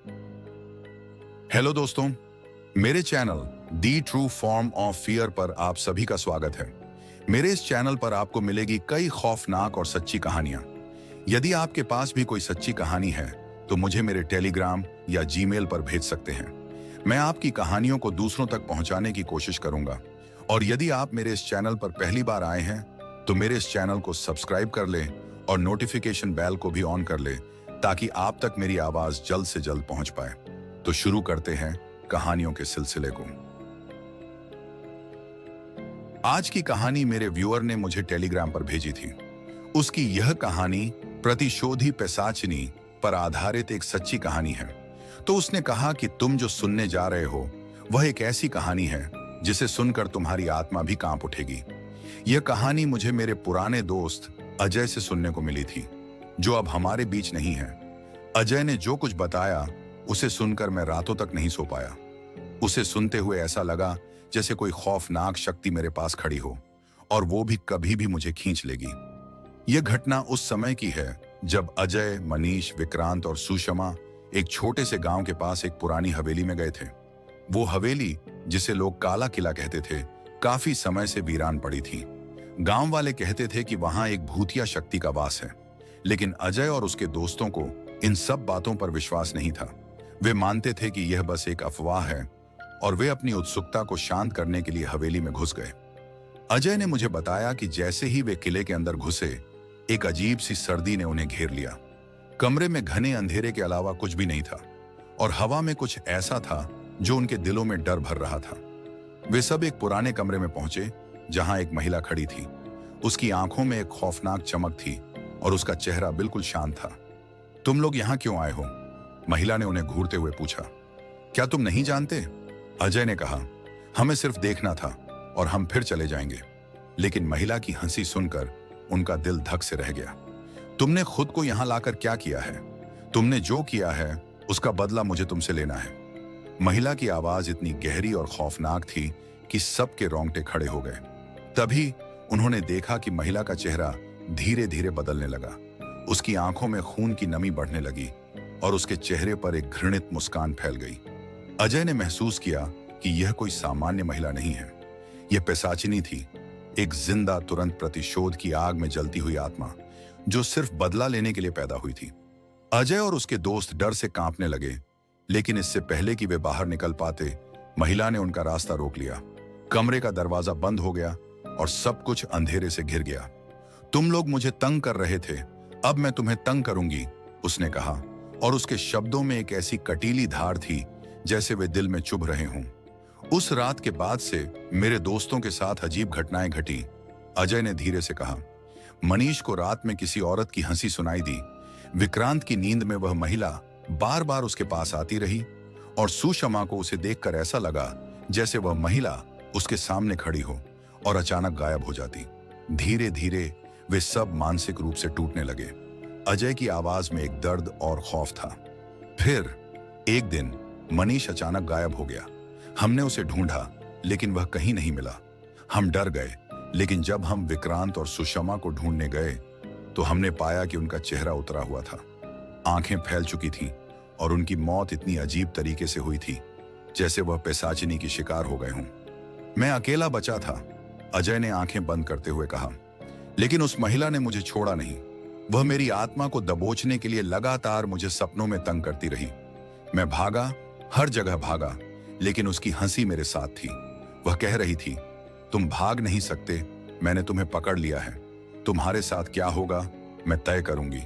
Hello दोस्तों, मेरे channel the true form of fear पर आप सभी का स्वागत है। मेरे इस चैनल पर आपको मिलेगी कई खौफनाक और सच्ची कहानियां। यदि आपके पास भी कोई सच्ची कहानी है तो मुझे मेरे टेलीग्राम या जीमेल पर भेज सकते हैं। मैं आपकी कहानियों को दूसरों तक पहुंचाने की कोशिश करूंगा। और यदि आप मेरे इस चैनल पर पहली बार आए हैं तो मेरे इस चैनल को सब्सक्राइब कर लें और नोटिफिकेशन बेल को भी ऑन कर लें ताकि आप तक मेरी आवाज जल्द से जल्द पहुंच पाए। तो शुरू करते हैं कहानियों के सिलसिले को। आज की कहानी मेरे व्यूअर ने मुझे टेलीग्राम पर भेजी थी। उसकी यह कहानी प्रतिशोधी पैशाचिनी पर आधारित एक सच्ची कहानी है। तो उसने कहा कि तुम जो सुनने जा रहे हो वह एक ऐसी कहानी है जिसे सुनकर तुम्हारी आत्मा भी कांप उठेगी। यह कहानी मुझे मेरे पुराने दोस्त अजय से सुनने को मिली थी, जो अब हमारे बीच नहीं है। अजय ने जो कुछ बताया उसे सुनकर मैं रातों तक नहीं सो पाया। उसे सुनते हुए ऐसा लगा जैसे कोई खौफनाक शक्ति मेरे पास खड़ी हो और वो भी कभी भी मुझे खींच लेगी। यह घटना उस समय की है जब अजय, मनीष, विक्रांत और सुषमा एक छोटे से गांव के पास एक पुरानी हवेली में गए थे। वो हवेली, जिसे लोग काला किला कहते थे, काफी समय से वीरान पड़ी थी। गांव वाले कहते थे कि वहां एक भूतिया शक्ति का वास है, लेकिन अजय और उसके दोस्तों को इन सब बातों पर विश्वास नहीं था। वे मानते थे कि यह बस एक अफवाह है और वे अपनी उत्सुकता को शांत करने के लिए हवेली में घुस गए। अजय ने मुझे बताया कि जैसे ही वे किले के अंदर घुसे, एक अजीब सी सर्दी ने उन्हें घेर लिया। कमरे में घने अंधेरे के अलावा कुछ भी नहीं था और हवा में कुछ ऐसा था जो उनके दिलों में डर भर रहा था। वे सब एक पुराने कमरे में पहुंचे जहां एक महिला खड़ी थी। उसकी आंखों में एक खौफनाक चमक थी और उसका चेहरा बिल्कुल शांत था। तुम लोग यहां क्यों आए हो? महिला ने उन्हें घूरते हुए पूछा। क्या तुम नहीं जानते? अजय ने कहा, हमें सिर्फ देखना था और हम फिर चले जाएंगे। लेकिन महिला की हंसी सुनकर उनका दिल धक से रह गया। तुमने खुद को यहां लाकर क्या किया है? तुमने जो किया है उसका बदला मुझे तुमसे लेना है। महिला की आवाज इतनी गहरी और खौफनाक थी कि सबके रोंगटे खड़े हो गए। तभी उन्होंने देखा कि महिला का चेहरा धीरे धीरे बदलने लगा। उसकी आंखों में खून की नमी बढ़ने लगी और उसके चेहरे पर एक घृणित मुस्कान फैल गई। अजय ने महसूस किया कि यह कोई सामान्य महिला नहीं है। यह पैशाचिनी थी, एक जिंदा, तुरंत प्रतिशोध की आग में जलती हुई आत्मा जो सिर्फ बदला लेने के लिए पैदा हुई थी। अजय और उसके दोस्त डर से कांपने लगे, लेकिन इससे पहले कि वे बाहर निकल पाते, महिला ने उनका रास्ता रोक लिया। कमरे का दरवाजा बंद हो गया और सब कुछ अंधेरे से घिर गया। तुम लोग मुझे तंग कर रहे थे, अब मैं तुम्हें तंग करूंगी, उसने कहा, और उसके शब्दों में एक ऐसी कटीली धार थी जैसे वे दिल में चुभ रहे हों। उस रात के बाद से मेरे दोस्तों के साथ अजीब घटनाएं घटी, अजय ने धीरे से कहा। मनीष को रात में किसी औरत की हंसी सुनाई दी। विक्रांत की नींद में वह महिला बार बार उसके पास आती रही और सुषमा को उसे देखकर ऐसा लगा जैसे वह महिला उसके सामने खड़ी हो और अचानक गायब हो जाती। धीरे धीरे वे सब मानसिक रूप से टूटने लगे। अजय की आवाज में एक दर्द और खौफ था। फिर एक दिन मनीष अचानक गायब हो गया। हमने उसे ढूंढा लेकिन वह कहीं नहीं मिला। हम डर गए, लेकिन जब हम विक्रांत और सुषमा को ढूंढने गए तो हमने पाया कि उनका चेहरा उतरा हुआ था। आंखें फैल चुकी थीं और उनकी मौत इतनी अजीब तरीके से हुई थी जैसे वह पैशाचिनी की शिकार हो गए हों। मैं अकेला बचा था, अजय ने आंखें बंद करते हुए कहा। लेकिन उस महिला ने मुझे छोड़ा नहीं। वह मेरी आत्मा को दबोचने के लिए लगातार मुझे सपनों में तंग करती रही। मैं भागा, हर जगह भागा, लेकिन उसकी हंसी मेरे साथ थी। वह कह रही थी, तुम भाग नहीं सकते, मैंने तुम्हें पकड़ लिया है। तुम्हारे साथ क्या होगा मैं तय करूंगी।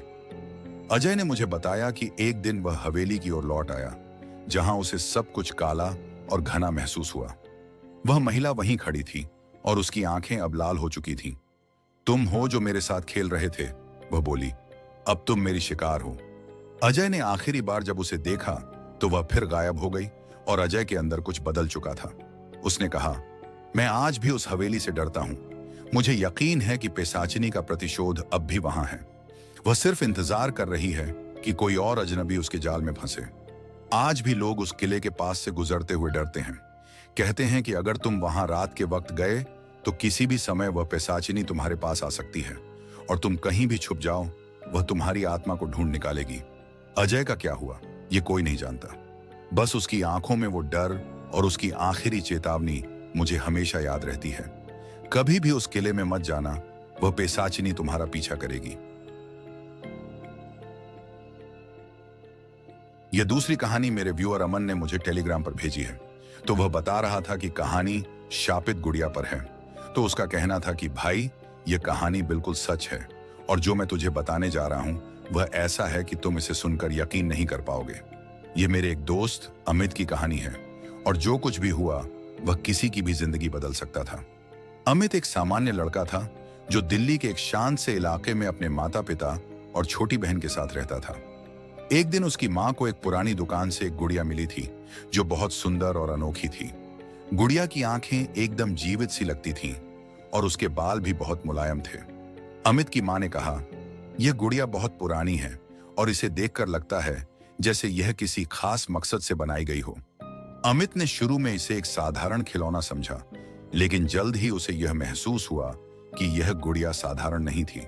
अजय ने मुझे बताया कि एक दिन वह हवेली की ओर लौट आया जहां उसे सब कुछ काला और घना महसूस हुआ। वह महिला वहीं खड़ी थी और उसकी आंखें अब लाल हो चुकी थीं। तुम हो जो मेरे साथ खेल रहे थे, वह बोली, अब तुम मेरी शिकार हो। अजय ने आखिरी बार जब उसे देखा तो वह फिर गायब हो गई और अजय के अंदर कुछ बदल चुका था। उसने कहा, मैं आज भी उस हवेली से डरता हूं। मुझे यकीन है कि पैशाचिनी का प्रतिशोध अब भी वहां है। वह सिर्फ इंतजार कर रही है कि कोई और अजनबी उसके जाल में फंसे। आज भी लोग उस किले के पास से गुजरते हुए डरते हैं। कहते हैं कि अगर तुम वहां रात के वक्त गए तो किसी भी समय वह पैशाचिनी तुम्हारे पास आ सकती है और तुम कहीं भी छुप जाओ, वह तुम्हारी आत्मा को ढूंढ निकालेगी। अजय का क्या हुआ? ये कोई नहीं जानता। बस उसकी आंखों में वो डर और उसकी आखिरी चेतावनी मुझे हमेशा याद रहती है, कभी भी उस किले में मत जाना, वह पिशाचिनी तुम्हारा पीछा करेगी। यह दूसरी कहानी मेरे व्यूअर अमन ने मुझे टेलीग्राम पर भेजी है। तो वह बता रहा था कि कहानी शापित गुड़िया पर है। तो उसका कहना था कि भाई, यह कहानी बिल्कुल सच है और जो मैं तुझे बताने जा रहा हूं वह ऐसा है कि तुम इसे सुनकर यकीन नहीं कर पाओगे। यह मेरे एक दोस्त अमित की कहानी है और जो कुछ भी हुआ वह किसी की भी जिंदगी बदल सकता था। अमित एक सामान्य लड़का था जो दिल्ली के एक शांत से इलाके में अपने माता पिता और छोटी बहन के साथ रहता था। एक दिन उसकी मां को एक पुरानी दुकान से एक गुड़िया मिली थी जो बहुत सुंदर और अनोखी थी। गुड़िया की आंखें एकदम जीवित सी लगती थीं और उसके बाल भी बहुत मुलायम थे। अमित की मां ने कहा, यह गुड़िया बहुत पुरानी है और इसे देखकर लगता है जैसे यह किसी खास मकसद से बनाई गई हो। अमित ने शुरू में इसे एक साधारण खिलौना समझा, लेकिन जल्द ही उसे यह महसूस हुआ कि यह गुड़िया साधारण नहीं थी।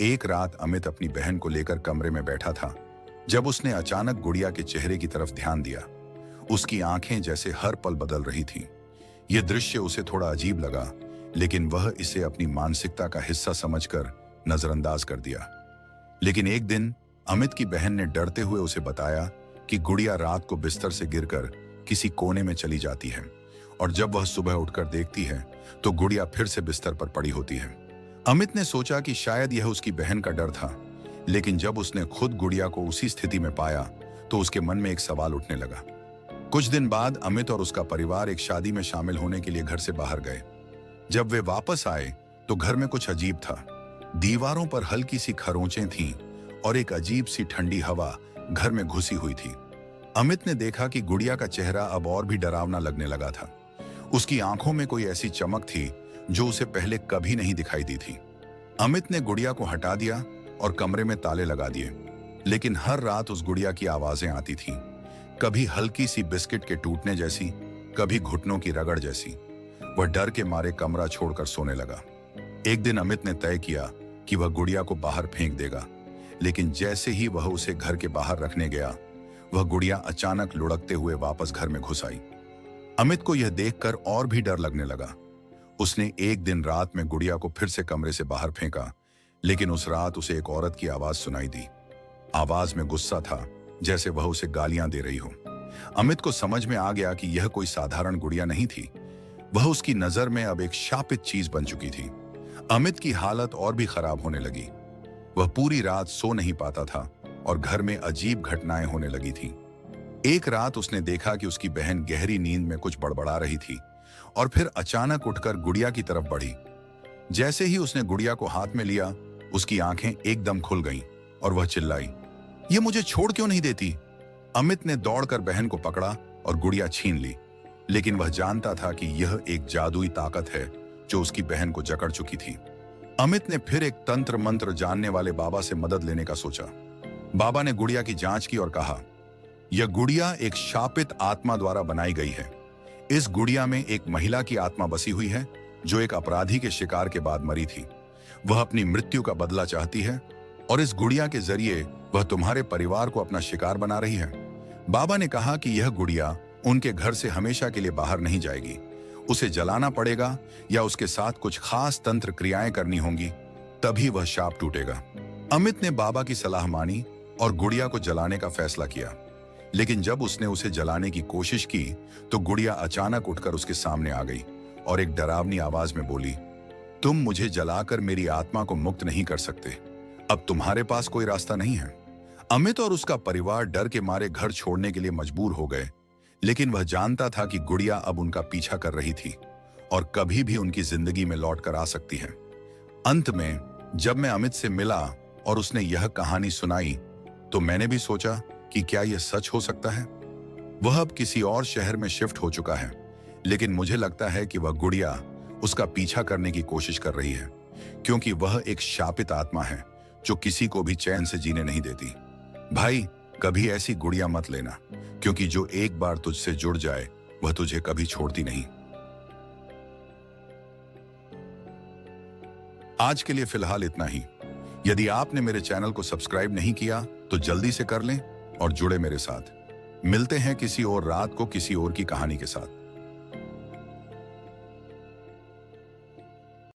एक रात अमित अपनी बहन को लेकर कमरे में बैठा था जब उसने अचानक गुड़िया के चेहरे की तरफ ध्यान दिया। उसकी आंखें जैसे हर पल बदल रही थीं। यह दृश्य उसे थोड़ा अजीब लगा, लेकिन वह इसे अपनी मानसिकता का हिस्सा समझकर नजरअंदाज कर दिया। लेकिन एक दिन अमित की बहन ने डरते हुए उसे बताया कि गुड़िया रात को बिस्तर से गिरकर किसी कोने में चली जाती है और जब वह सुबह उठकर देखती है तो गुड़िया फिर से बिस्तर पर पड़ी होती है। अमित ने सोचा कि शायद यह उसकी बहन का डर था, लेकिन जब उसने खुद गुड़िया को उसी स्थिति में पाया तो उसके मन में एक सवाल उठने लगा। कुछ दिन बाद अमित और उसका परिवार एक शादी में शामिल होने के लिए घर से बाहर गए। जब वे वापस आए तो घर में कुछ अजीब था। दीवारों पर हल्की सी खरोंचें थीं और एक अजीब सी ठंडी हवा घर में घुसी हुई थी। अमित ने देखा कि गुड़िया का चेहरा अब और भी डरावना लगने लगा था। उसकी आंखों में कोई ऐसी चमक थी जो उसे पहले कभी नहीं दिखाई दी थी। अमित ने गुड़िया को हटा दिया और कमरे में ताले लगा दिए, लेकिन हर रात उस गुड़िया की आवाजें आती थीं, कभी हल्की सी बिस्किट के टूटने जैसी, कभी घुटनों की रगड़ जैसी। वह डर के मारे कमरा छोड़कर सोने लगा। एक दिन अमित ने तय किया कि वह गुड़िया को बाहर फेंक देगा, लेकिन जैसे ही वह उसे घर के बाहर रखने गया, वह गुड़िया अचानक लुढ़कते हुए वापस घर में घुस आई। अमित को यह देखकर और भी डर लगने लगा। उसने एक दिन रात में गुड़िया को फिर से कमरे से बाहर फेंका, लेकिन उस रात उसे एक औरत की आवाज सुनाई दी। आवाज में गुस्सा था, जैसे वह उसे गालियां दे रही हो। अमित को समझ में आ गया कि यह कोई साधारण गुड़िया नहीं थी, वह उसकी नजर में अब एक शापित चीज बन चुकी थी। अमित की हालत और भी खराब होने लगी। वह पूरी रात सो नहीं पाता था और घर में अजीब घटनाएं होने लगी थी। एक रात उसने देखा कि उसकी बहन गहरी नींद में कुछ बड़बड़ा रही थी और फिर अचानक उठकर गुड़िया की तरफ बढ़ी। जैसे ही उसने गुड़िया को हाथ में लिया, उसकी आंखें एकदम खुल गईं और वह चिल्लाई, ये मुझे छोड़ क्यों नहीं देती? अमित ने दौड़कर बहन को पकड़ा और गुड़िया छीन ली, लेकिन वह जानता था कि यह एक जादुई ताकत है जो उसकी बहन को जकड़ चुकी थी। अमित ने फिर एक तंत्र मंत्र जानने वाले बाबा से मदद लेने का सोचा। बाबा ने गुड़िया की जांच की और कहा, यह गुड़िया एक शापित आत्मा द्वारा बनाई गई है। इस गुड़िया में एक महिला की आत्मा बसी हुई है जो एक अपराधी के शिकार के बाद मरी थी। वह अपनी मृत्यु का बदला चाहती है और इस गुड़िया के जरिए वह तुम्हारे परिवार को अपना शिकार बना रही है। बाबा ने कहा कि यह गुड़िया उनके घर से हमेशा के लिए बाहर नहीं जाएगी। उसे जलाना पड़ेगा या उसके साथ कुछ खास तंत्र क्रियाएं करनी होंगी, तभी वह शाप टूटेगा। अमित ने बाबा की सलाह मानी और गुड़िया को जलाने का फैसला किया, लेकिन जब उसने उसे जलाने की कोशिश की तो गुड़िया अचानक उठकर उसके सामने आ गई और एक डरावनी आवाज में बोली, तुम मुझे जलाकर मेरी आत्मा को मुक्त नहीं कर सकते। अब तुम्हारे पास कोई रास्ता नहीं है। अमित और उसका परिवार डर के मारे घर छोड़ने के लिए मजबूर हो गए, लेकिन वह जानता था कि गुड़िया अब उनका पीछा कर रही थी और कभी भी उनकी जिंदगी में लौट कर आ सकती है। अंत में जब मैं अमित से मिला और उसने यह कहानी सुनाई तो मैंने भी सोचा कि क्या यह सच हो सकता है। वह अब किसी और शहर में शिफ्ट हो चुका है, लेकिन मुझे लगता है कि वह गुड़िया उसका पीछा करने की कोशिश कर रही है, क्योंकि वह एक शापित आत्मा है जो किसी को भी चैन से जीने नहीं देती। भाई, कभी ऐसी गुड़िया मत लेना, क्योंकि जो एक बार तुझसे जुड़ जाए वह तुझे कभी छोड़ती नहीं। आज के लिए फिलहाल इतना ही। यदि आपने मेरे चैनल को सब्सक्राइब नहीं किया तो जल्दी से कर लें और जुड़े मेरे साथ। मिलते हैं किसी और रात को किसी और की कहानी के साथ।